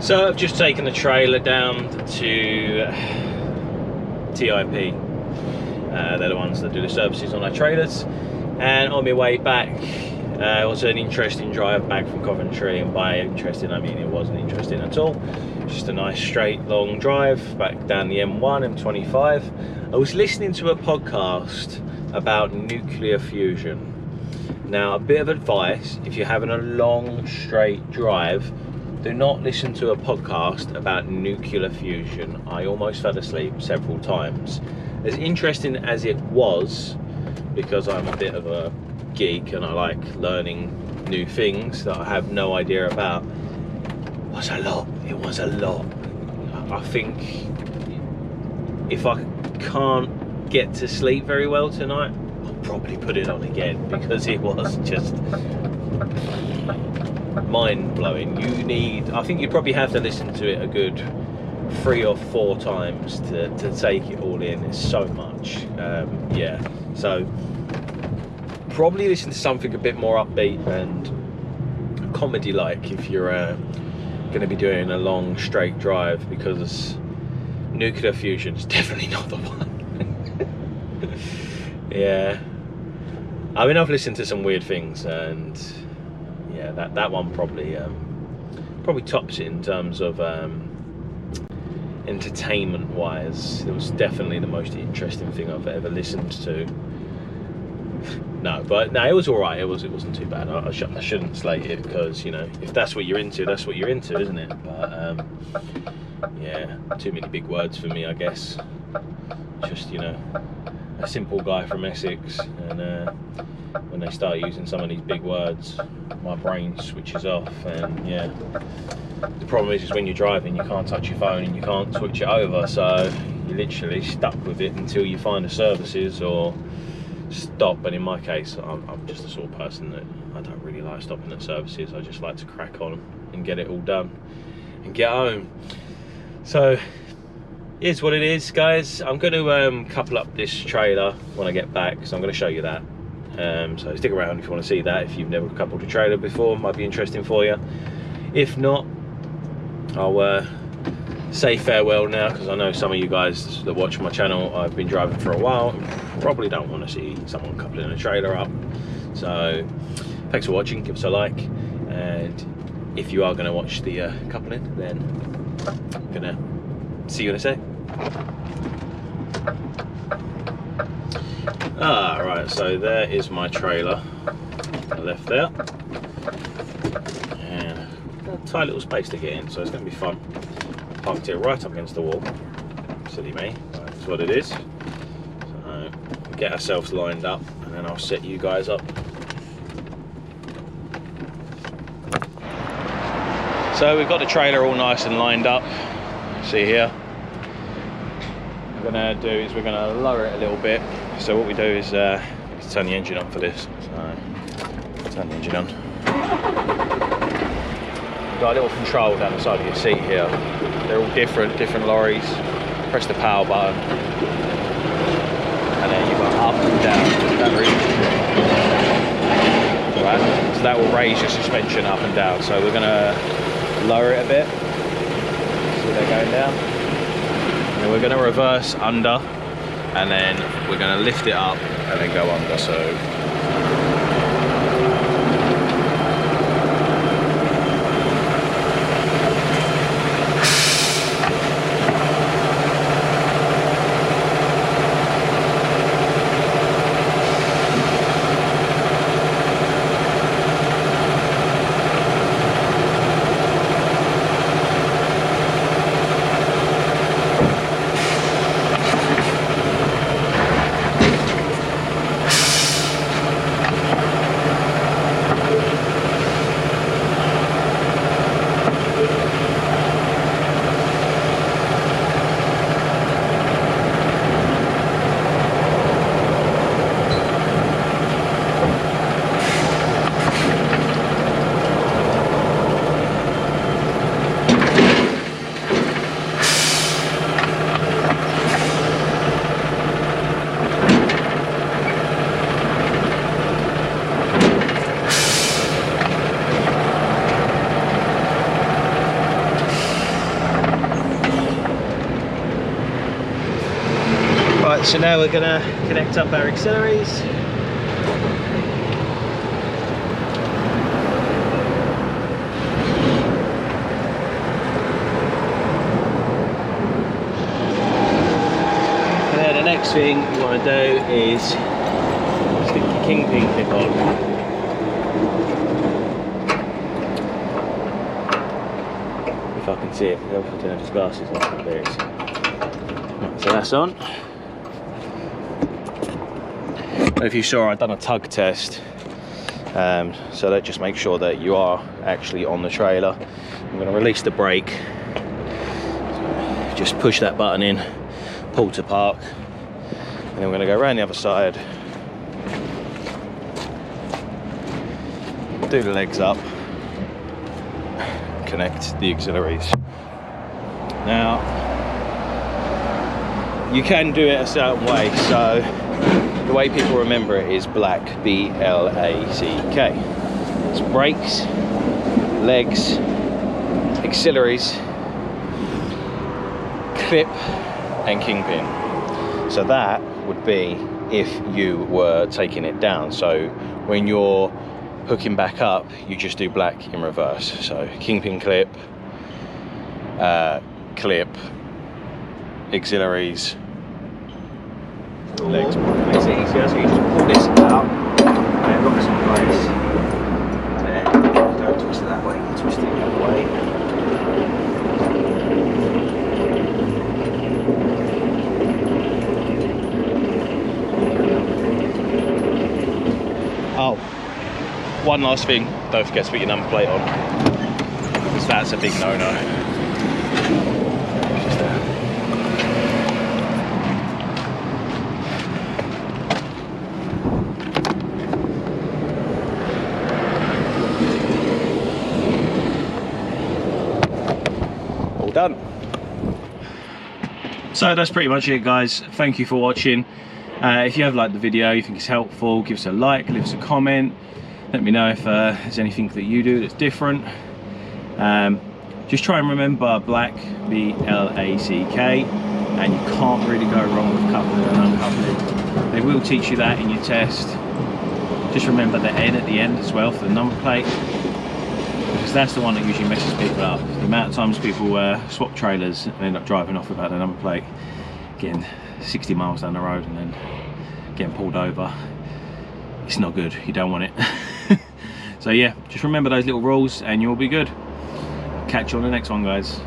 So I've just taken the trailer down to TIP. They're the ones that do the services on our trailers. And on my way back, it was an interesting drive back from Coventry. And by interesting, I mean it wasn't interesting at all. Just a nice straight long drive back down the M1, M25. I was listening to a podcast about nuclear fusion. Now, a bit of advice: if you're having a long straight drive, do not listen to a podcast about nuclear fusion. I almost fell asleep several times. As interesting as it was, because I'm a bit of a geek and I like learning new things that I have no idea about, it was a lot. I think if I can't get to sleep very well tonight, I'll probably put it on again, because it was just mind-blowing. I think you probably have to listen to it a good 3 or 4 times to take it all in. It's so much. Yeah, so probably listen to something a bit more upbeat and comedy-like if you're going to be doing a long straight drive, because nuclear fusion is definitely not the one. Yeah, I mean, I've listened to some weird things, and yeah, that one probably tops it in terms of entertainment wise. It was definitely the most interesting thing I've ever listened to. No, it was all right. It wasn't too bad. I shouldn't slate it, because, you know, if that's what you're into, that's what you're into, isn't it? But yeah, too many big words for me, I guess. Just, you know, a simple guy from Essex, and when they start using some of these big words, my brain switches off. And yeah, the problem is when you're driving, you can't touch your phone and you can't switch it over, so you're literally stuck with it until you find the services or stop. And in my case, I'm just the sort of person that I don't really like stopping at services. I just like to crack on and get it all done and get home. So here's what it is, guys. I'm going to couple up this trailer when I get back, so I'm going to show you that. So stick around if you want to see that. If you've never coupled a trailer before, might be interesting for you. If not, I'll say farewell now, because I know some of you guys that watch my channel, I've been driving for a while, and probably don't want to see someone coupling a trailer up. So thanks for watching. Give us a like, and if you are going to watch the coupling, then I'm going to see you in a sec. Right, so there is my trailer I left there, and a tight little space to get in, so it's going to be fun. I parked it right up against the wall. Silly me, that's what it is. So we'll get ourselves lined up, and then I'll set you guys up. So we've got the trailer all nice and lined up. See here. What we're going to do is we're going to lower it a little bit. So what we do is turn the engine on for this. So turn the engine on. You've got a little control down the side of your seat here. They're all different lorries. Press the power button, and then you've got up and down. That right. So that will raise your suspension up and down. So we're going to lower it a bit. See they're going down. And then we're going to reverse under, and then we're going to lift it up and then go under. So So now we're gonna connect up our auxiliaries. And then the next thing you want to do is stick your kingpin clip on. If I can see it, I don't have his glasses on. There it is. Right, so that's on. If you saw, I've done a tug test, so that just makes sure that you are actually on the trailer. I'm going to release the brake, so just push that button in, pull to park, and then we're going to go around the other side, do the legs up, connect the auxiliaries. Now you can do it a certain way, so the way people remember it is black, B-L-A-C-K. It's brakes, legs, auxiliaries, clip and kingpin. So that would be if you were taking it down. So when you're hooking back up, you just do black in reverse. So kingpin, clip, clip, auxiliaries, legs. Makes it easier, so you just pull this out and it locks in place. And then don't twist it that way, you twist it the other way. Oh, one last thing, don't forget to put your number plate on, because that's a big no-no. Just there. Done. So that's pretty much it, guys. Thank you for watching. If you have liked the video, you think it's helpful, give us a like, leave us a comment, let me know if there's anything that you do that's different. Just try and remember black, B-L-A-C-K, and you can't really go wrong with coupling and uncoupling. They will teach you that in your test. Just remember the N at the end as well for the number plate, because that's the one that usually messes people up. The amount of times people swap trailers and end up driving off without the number plate, getting 60 miles down the road and then getting pulled over. It's not good, you don't want it. So yeah, just remember those little rules and you'll be good. Catch you on the next one, guys.